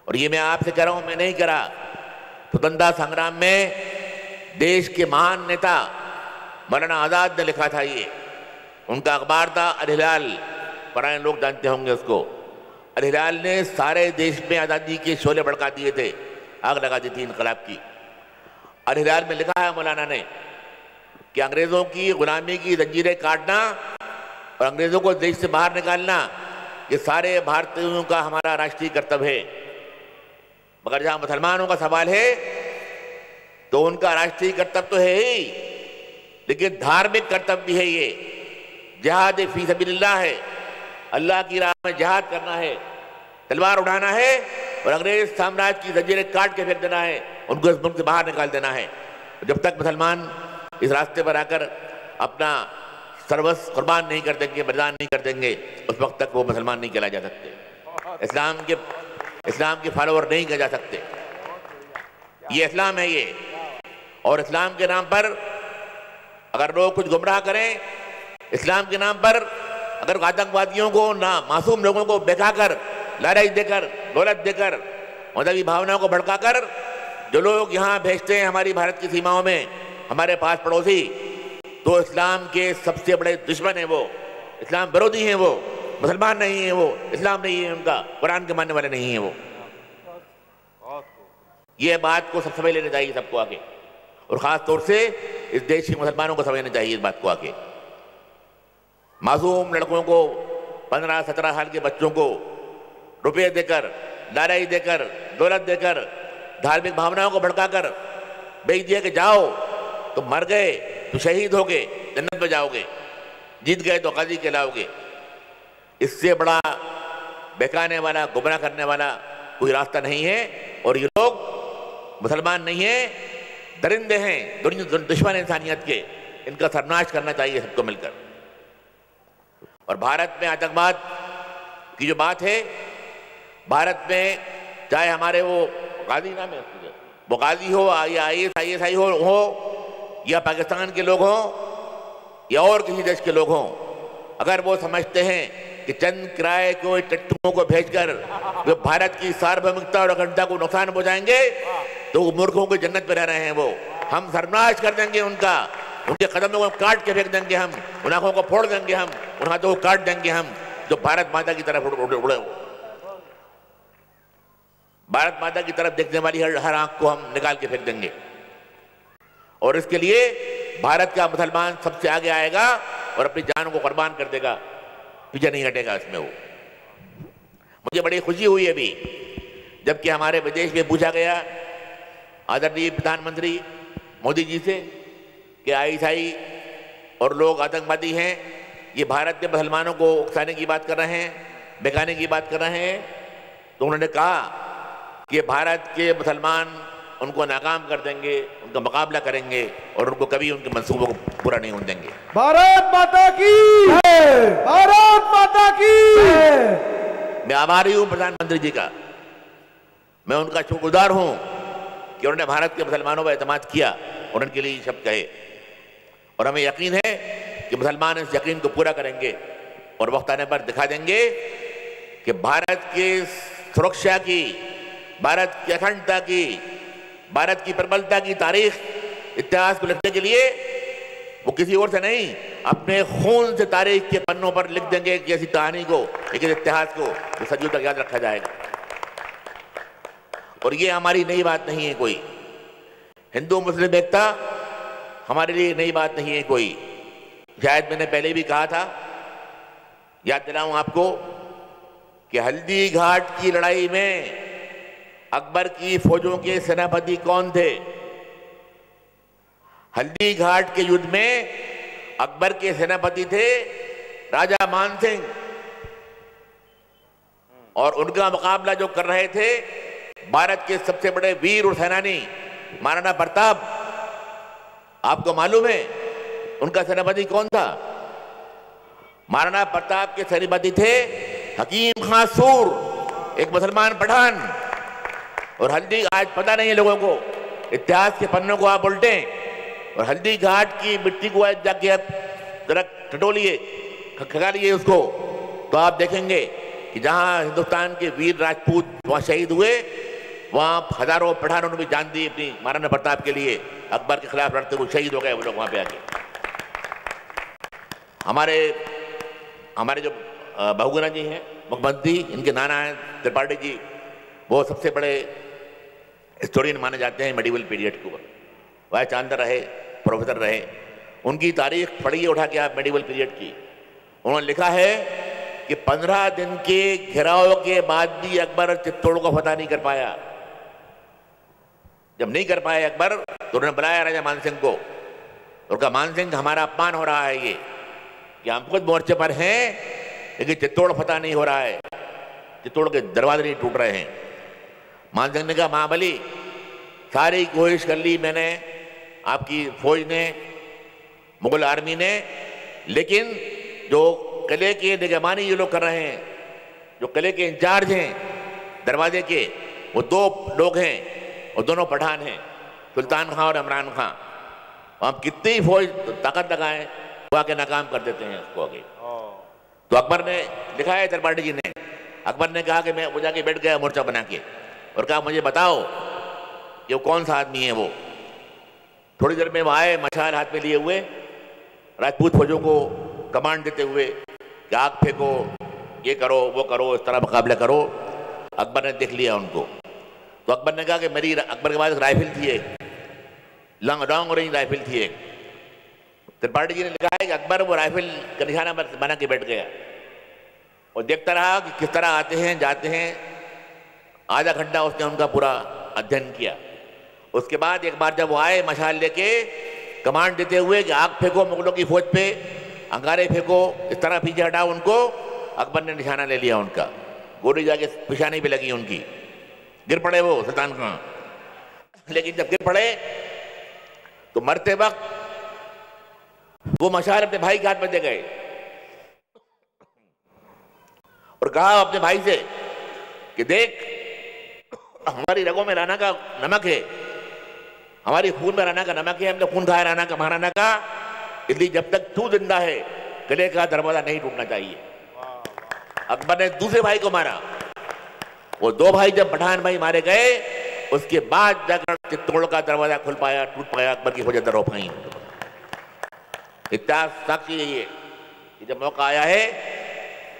और ये मैं आपसे कह रहा हूं, मैं नहीं करा। स्वतंत्रता संग्राम में देश के महान नेता मौलाना आज़ाद ने लिखा था, ये उनका अखबार था अल हिलाल, पुराने लोग जानते होंगे उसको। अल हिलाल ने सारे देश में आज़ादी के शोले भड़का दिए थे, आग लगा दी थी इनकलाब की। अल हिलाल में लिखा है मौलाना ने कि अंग्रेज़ों की गुलामी की जंजीरें काटना और अंग्रेज़ों को देश से बाहर निकालना ये सारे भारतीयों का हमारा राष्ट्रीय कर्तव्य है। मगर जहां मुसलमानों का सवाल है तो उनका राष्ट्रीय कर्तव्य तो है ही, लेकिन धार्मिक कर्तव्य भी है। ये जिहाद फी सबिलिल्लाह है, अल्लाह की राह में जिहाद करना है, तलवार उठाना है और अंग्रेज साम्राज्य की जंजीरें काट के फेंक देना है, उनको इस मुल्क से बाहर निकाल देना है। जब तक मुसलमान इस रास्ते पर आकर अपना सर्वस्व कुर्बान नहीं कर देंगे, बलिदान नहीं कर देंगे, उस वक्त तक वो मुसलमान नहीं कहला जा सकते, इस्लाम के फॉलोअर नहीं कहे जा सकते। ये इस्लाम है ये। और इस्लाम के नाम पर अगर लोग कुछ गुमराह करें, इस्लाम के नाम पर अगर आतंकवादियों को ना मासूम लोगों को बहकाकर, लड़ाई देकर, दौलत देकर, मजहबी भावनाओं को भड़काकर जो लोग यहाँ भेजते हैं हमारी भारत की सीमाओं में, हमारे पास पड़ोसी, तो इस्लाम के सबसे बड़े दुश्मन है वो, इस्लाम विरोधी हैं वो, मुसलमान नहीं है वो, इस्लाम नहीं है उनका, कुरान के मानने वाले नहीं है वो। ये बात को सब समझ लेना चाहिए सबको आगे, और ख़ास तौर से इस देश के मुसलमानों को समझना चाहिए इस बात को आगे। मासूम लड़कों को, 15-17 साल के बच्चों को रुपये देकर, लड़ाई देकर, दौलत देकर, धार्मिक भावनाओं को भड़काकर भेज दिया कि जाओ, तो मर गए तो शहीद हो गए, जन्नत में जाओगे, जीत गए तो काजी कहलाओगे। इससे बड़ा बहकाने वाला, गुमराह करने वाला कोई रास्ता नहीं है। और ये लोग मुसलमान नहीं है, दरिंदे हैं, दुश्मन इंसानियत के, इनका सर्वनाश करना चाहिए सबको मिलकर। और भारत में आतंकवाद की जो बात है, भारत में चाहे हमारे वो गाजी नाम है, वो गाजी हो या ISI हो या पाकिस्तान के लोग हों या और किसी देश के लोग हों, अगर वो समझते हैं कि चंद किराए को, टट्टुओं को भेजकर वे भारत की सार्वभौमिकता और अखंडता को नुकसान पहुंचाएंगे, तो वो मूर्खों की जन्नत में रह रहे हैं। वो हम सर्वनाश कर देंगे उनका, उनके कदमों को काट के फेंक देंगे हम, उन आंखों को फोड़ देंगे हम, उन हाथों को काट देंगे हम, जो भारत माता की तरफ उड़े। भारत माता की तरफ देखने वाली हर आंख को हम निकाल के फेंक देंगे। और इसके लिए भारत का मुसलमान सबसे आगे आएगा और अपनी जान को कुर्बान कर देगा, पीछे नहीं हटेगा इसमें वो। मुझे बड़ी खुशी हुई अभी जबकि हमारे विदेश में पूछा गया आदरणीय प्रधानमंत्री मोदी जी से कि ISI और लोग आतंकवादी हैं, ये भारत के मुसलमानों को उकसाने की बात कर रहे हैं, बहकाने की बात कर रहे हैं। तो उन्होंने कहा कि भारत के मुसलमान उनको नाकाम कर देंगे, उनका मुकाबला करेंगे और उनको कभी उनके मंसूबों को पूरा नहीं होने देंगे। भारत माता की जय, भारत माता की जय। मैं आभारी हूं प्रधानमंत्री जी का, मैं उनका शुक्रगुजार हूं कि उन्होंने भारत के मुसलमानों पर एतमाद किया और उनके लिए ये शब्द कहे। और हमें यकीन है कि मुसलमान इस यकीन को पूरा करेंगे और वक्त आने पर दिखा देंगे कि भारत की सुरक्षा की, भारत की अखंडता की, भारत की प्रबलता की तारीख इतिहास को लिखने के लिए वो किसी और से नहीं, अपने खून से तारीख के पन्नों पर लिख देंगे एक ऐसी कहानी को, एक इतिहास को जो सदियों तक याद रखा जाएगा। और ये हमारी नई बात नहीं है कोई, हिंदू मुस्लिम एकता हमारे लिए नई बात नहीं है कोई। शायद मैंने पहले भी कहा था, याद दिलाऊं आपको कि हल्दी घाट की लड़ाई में अकबर की फौजों के सेनापति कौन थे? हल्दी घाट के युद्ध में अकबर के सेनापति थे राजा मान सिंह, और उनका मुकाबला जो कर रहे थे भारत के सबसे बड़े वीर और सेनानी महाराणा प्रताप। आपको मालूम है उनका सेनापति कौन था? महाराणा प्रताप के सेनापति थे हकीम खां सूर, एक मुसलमान पठान। और हल्दी, आज पता नहीं है लोगों को, इतिहास के पन्नों को आप उल्टें और हल्दी घाट की मिट्टी को आज जाके आप जरा टटोलिए, खगालिए उसको, तो आप देखेंगे कि जहां हिंदुस्तान के वीर राजपूत वहां शहीद हुए, वहां हजारों पठानों ने भी जान दी अपनी महाराणा प्रताप के लिए, अकबर के खिलाफ लड़ते हुए शहीद हो गए वो लोग वहां पे आके। हमारे जो बहुगुणा जी हैं मुख्यमंत्री, इनके नाना हैं त्रिपाठी जी, वो सबसे बड़े हिस्टोरियन माने जाते हैं मेडिवल पीरियड के ऊपर, वाइस चांसलर रहे, प्रोफेसर रहे। उनकी तारीख पढ़िए उठा के आप मेडिवल पीरियड की। उन्होंने लिखा है कि 15 दिन के घेराव के बाद भी अकबर चित्तौड़ को फतह नहीं कर पाया। जब नहीं कर पाए अकबर तो उन्होंने बुलाया राजा मान सिंह को, और कहा मान सिंह हमारा अपमान हो रहा है, ये कि हम खुद मोर्चे पर हैं लेकिन चित्तौड़ फतह नहीं हो रहा है, चित्तौड़ के दरवाजे नहीं टूट रहे हैं। मान सिंह ने कहा महाबली सारी कोशिश कर ली मैंने, आपकी फौज ने, मुगल आर्मी ने, लेकिन जो किले के निगरानी ये लोग कर रहे हैं, जो किले के इंचार्ज हैं दरवाजे के, वो 2 लोग हैं और दोनों पठान हैं, सुल्तान खां और इमरान खां। हम कितनी फौज ताकत लगाएं वो आके नाकाम कर देते हैं उसको आगे। तो अकबर ने लिखा है त्रिपाठी जी ने, अकबर ने कहा कि मैं वो जाके बैठ गया मोर्चा बना के और कहा मुझे बताओ कि वो कौन सा आदमी है वो। थोड़ी देर में वो आए मशाल हाथ में लिए हुए, राजपूत फौजों को कमांड देते हुए कि आग फेंको, ये करो, वो करो, इस तरह मुकाबला करो। अकबर ने देख लिया उनको, तो अकबर ने कहा कि मेरी, अकबर के पास एक राइफल थी, एक लॉन्ग रेंज राइफल थी एक। त्रिपाठी जी ने लिखा है कि अकबर वो राइफल का निशाना बना के बैठ गया और देखता रहा कि किस तरह आते हैं जाते हैं। आधा घंटा उसने उनका पूरा अध्ययन किया। उसके बाद एक बार जब वो आए मशाल लेके कमांड देते हुए कि आग फेंको मुगलों की फौज पे, अंगारे फेंको, इस तरह पीछे हटाओ उनको, अकबर ने निशाना ले लिया उनका, गोली जाके पिशानी पे लगी उनकी, गिर पड़े वो सुल्तान खां। लेकिन जब गिर पड़े तो मरते वक्त वो मशाल अपने भाई के हाथ में दे गए और कहा अपने भाई से कि देख हमारी रगों में राणा का नमक है, हमारी खून में राणा का नमक है, हमने खून खाया राणा का, महाराणा का, इसलिए जब तक तू जिंदा है किले का दरवाजा नहीं टूटना चाहिए। अकबर ने दूसरे भाई को मारा। वो 2 भाई जब पठान भाई मारे गए उसके बाद जाकर चित्तौड़ का दरवाजा खुल पाया, टूट पाया, अकबर की फौजें रो पाई। इतिहास साक्षी है ये कि जब मौका आया है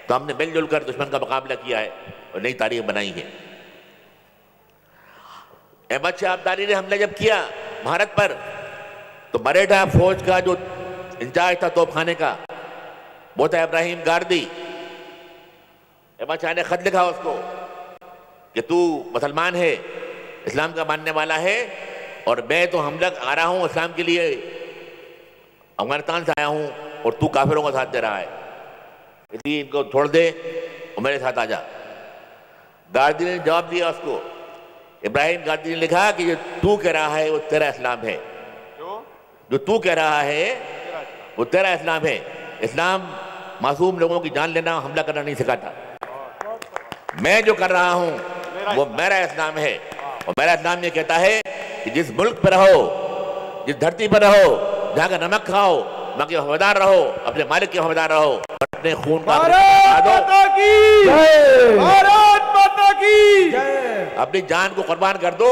तो हमने मिलजुल कर दुश्मन का मुकाबला किया है और नई तारीख बनाई है। अहमद शाह अब्दाली ने हमला जब किया भारत पर तो मरेठा फौज का जो इंचार्ज था तोपखाने का वो था इब्राहिम गार्दी। अहमद शाह ने खत लिखा उसको कि तू मुसलमान है, इस्लाम का मानने वाला है, और मैं तो हमला आ रहा हूं इस्लाम के लिए, अफगानिस्तान से आया हूं और तू काफिरों का साथ दे रहा है, इसलिए इनको छोड़ दे और मेरे साथ आ जा। गार्दी ने जवाब दिया उसको, इब्राहिम गार्दी ने लिखा कि जो तू कह रहा है वो तेरा इस्लाम है, जो तू कह रहा है वो तेरा इस्लाम है। इस्लाम मासूम लोगों की जान लेना, हमला करना नहीं सिखाता। मैं जो कर रहा हूं वो मेरा इस्लाम है, और मेरा इस्लाम ये कहता है कि जिस मुल्क पर रहो, जिस धरती पर रहो, जहां का नमक खाओ, वहां के वफादार रहो, अपने मालिक के वफादार रहो, अपने खून का अपनी जान को कुर्बान कर दो,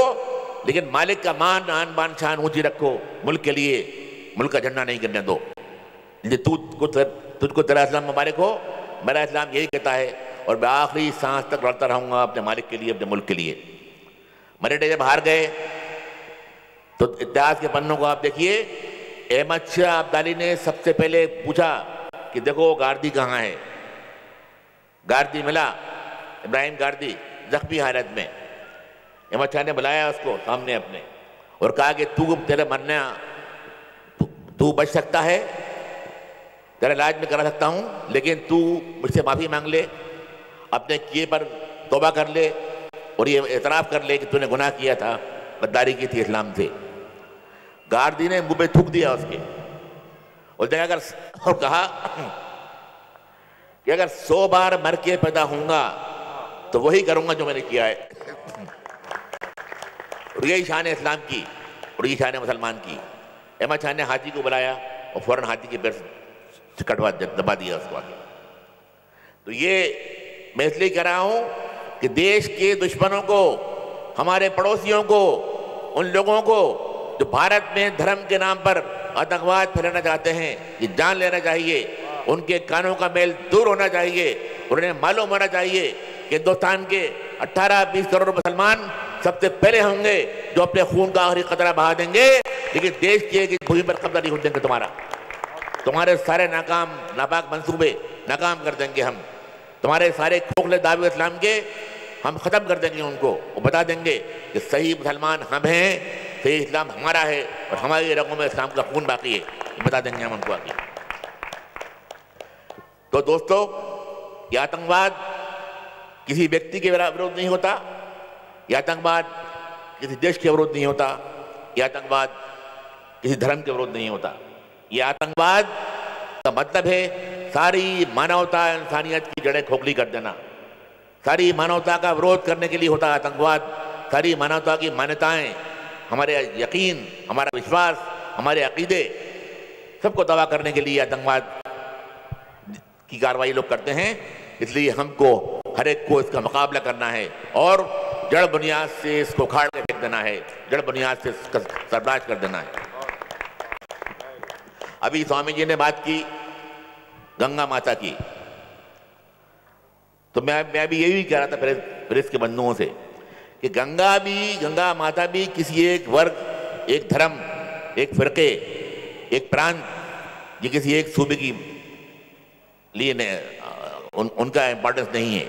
लेकिन मालिक का मान, आन बान, शान ऊंची रखो, मुल्क के लिए, मुल्क का झंडा नहीं गिरने दो। तुझको तेरा इस्लाम मुबारक हो, मेरा इस्लाम यही कहता है, और मैं आखिरी सांस तक लड़ता रहूंगा अपने मालिक के लिए, अपने मुल्क के लिए। मरेठे जब हार गए तो इतिहास के पन्नों को आप देखिए, अहमद शाह अब्दाली ने सबसे पहले पूछा कि देखो गार्दी कहाँ है। गार्दी मिला, इब्राहिम गार्दी जख्मी हालत में। अहमद शाह ने बुलाया उसको सामने अपने और कहा कि तू तेरे मरना तू बच सकता है, तेरा इलाज में करा सकता हूं, लेकिन तू मुझसे माफ़ी मांग ले, अपने किए पर तौबा कर ले और ये एतराफ़ कर ले कि तूने गुनाह किया था, गद्दारी की थी इस्लाम से। गार्दी ने मुंह पे थूक दिया उसके और कहा कि अगर 100 बार मर के पैदा होऊंगा तो वही करूंगा जो मैंने किया है। और यही शान है इस्लाम की और यही शान है मुसलमान की। अहमद शाह ने हाथी को बुलाया और फौरन हाथी के पैर से कटवा दबा दिया उसको आगे। तो ये मैं इसलिए कह रहा हूं कि देश के दुश्मनों को, हमारे पड़ोसियों को, उन लोगों को जो भारत में धर्म के नाम पर आतंकवाद फैलाना चाहते हैं, ये जान लेना चाहिए। उनके कानों का मेल दूर होना चाहिए और उन्हें मालूम होना चाहिए कि हिंदुस्तान के 18-20 करोड़ मुसलमान सबसे पहले होंगे जो अपने खून का आखिरी कतरा बहा देंगे, लेकिन देश की एक भूमि पर कब्जा नहीं होने देंगे। तुम्हारे सारे नापाक मंसूबे नाकाम कर देंगे हम। तुम्हारे सारे खोखले दावे इस्लाम के हम ख़त्म कर देंगे उनको और बता देंगे कि सही मुसलमान हम हैं, सही इस्लाम हमारा है और हमारी रगों में इस्लाम का खून बाकी है, बता देंगे हम उनको आगे। तो दोस्तों, यह आतंकवाद किसी व्यक्ति के विरोध नहीं होता, यह आतंकवाद किसी देश के विरोध नहीं होता, यह आतंकवाद किसी धर्म के विरोध नहीं होता। यह आतंकवाद का मतलब है सारी मानवता, इंसानियत की जड़ें खोखली कर देना। सारी मानवता का विरोध करने के लिए होता है आतंकवाद। सारी मानवता की मान्यताएं, हमारे यकीन, हमारा विश्वास, हमारे अकीदे, सबको तबाह करने के लिए आतंकवाद की कार्रवाई लोग करते हैं। इसलिए हमको हर एक को इसका मुकाबला करना है और जड़ बुनियाद से इसको उखाड़ के फेंक देना है, जड़ बुनियाद से इसका सर्वनाश कर देना है। अभी स्वामी जी ने बात की गंगा माता की, तो मैं भी यही कह रहा था प्रेस के बंधुओं से कि गंगा माता भी किसी एक वर्ग, एक धर्म, एक फिरके, एक प्रांत, ये किसी एक सूबे की लिए उनका इंपॉर्टेंस नहीं है।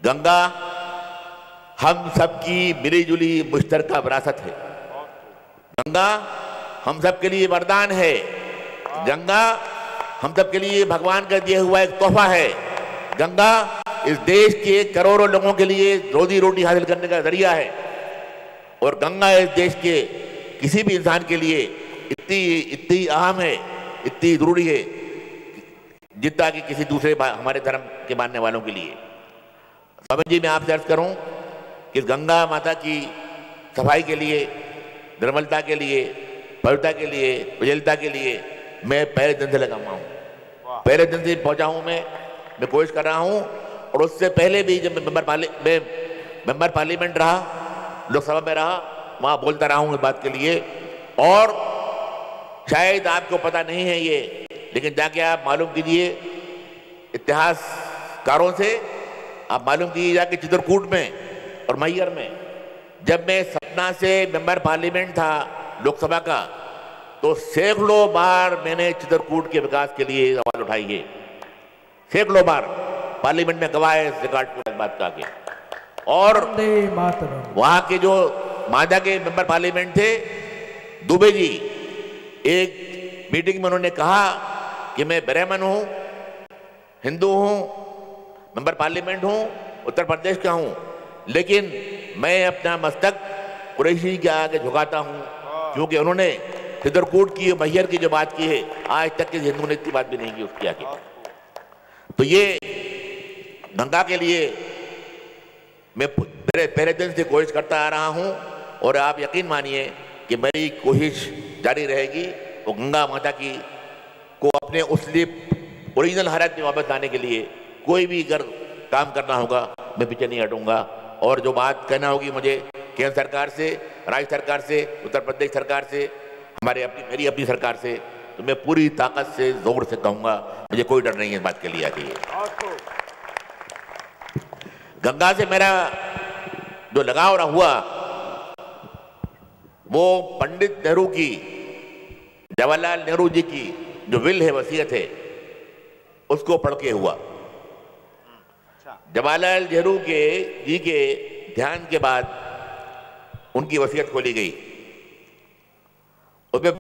गंगा हम सबकी मिलीजुली मुश्तरका विरासत है। गंगा हम सबके लिए वरदान है। गंगा हम सबके लिए भगवान का दिया हुआ एक तोहफा है। गंगा इस देश के करोड़ों लोगों के लिए रोजी रोटी हासिल करने का जरिया है और गंगा इस देश के किसी भी इंसान के लिए इतनी अहम है, इतनी जरूरी है जितना कि किसी दूसरे हमारे धर्म के मानने वालों के लिए। स्वामी जी, मैं आपसे अर्ज करूं कि गंगा माता की सफाई के लिए, निर्मलता के लिए, पवित्रता के लिए, उज्ज्वलता के लिए मैं पहले दिन से लगा हुआ हूँ। पहले दिन से पहुंचा हूँ मैं कोशिश कर रहा हूँ। और उससे पहले भी जब मैं मेंबर पार्लियामेंट रहा, लोकसभा में रहा, वहाँ बोलता रहा हूँ इस बात के लिए। और शायद आपको पता नहीं है ये, लेकिन जाके आप मालूम कीजिए इतिहासकारों से, आप मालूम कीजिए जाके चित्रकूट में और मैहर में। जब मैं सतना से मेंबर पार्लियामेंट था लोकसभा का, तो सैकड़ों बार मैंने चित्रकूट के विकास के लिए सवाल उठाई है। सैकड़ों बार पार्लियामेंट में गवाह है इस रिकॉर्ड को इस बात का के। और वहां के जो मांझा के मेंबर पार्लियामेंट थे दुबे जी, एक मीटिंग में उन्होंने कहा कि मैं ब्राह्मण हूं, हिंदू हूं, मेंबर पार्लियामेंट हूं, उत्तर प्रदेश का हूं, लेकिन मैं अपना मस्तक कुरैशी के आगे झुकाता हूं, क्योंकि उन्होंने चित्रकूट की, मैहर की जो बात की है, आज तक के हिंदू ने इतनी बात भी नहीं की उसकी आगे। तो ये गंगा के लिए मैं पहले दिन से कोशिश करता आ रहा हूं और आप यकीन मानिए कि मेरी कोशिश जारी रहेगी। वो गंगा माता की को अपने उस ओरिजिनल हालत में वापस लाने के लिए कोई भी अगर काम करना होगा, मैं पीछे नहीं हटूंगा। और जो बात कहना होगी मुझे केंद्र सरकार से, राज्य सरकार से, उत्तर प्रदेश सरकार से, मेरी अपनी सरकार से, तो मैं पूरी ताकत से, जोर से कहूंगा। मुझे कोई डर नहीं है इस बात के लिए आगे। गंगा से मेरा जो लगाव हुआ वो पंडित नेहरू की, जवाहरलाल नेहरू जी की जो विल है, वसीयत है, उसको पढ़ के हुआ। जवाहरलाल नेहरू जी के ध्यान के बाद उनकी वसीयत खोली गई। उसमें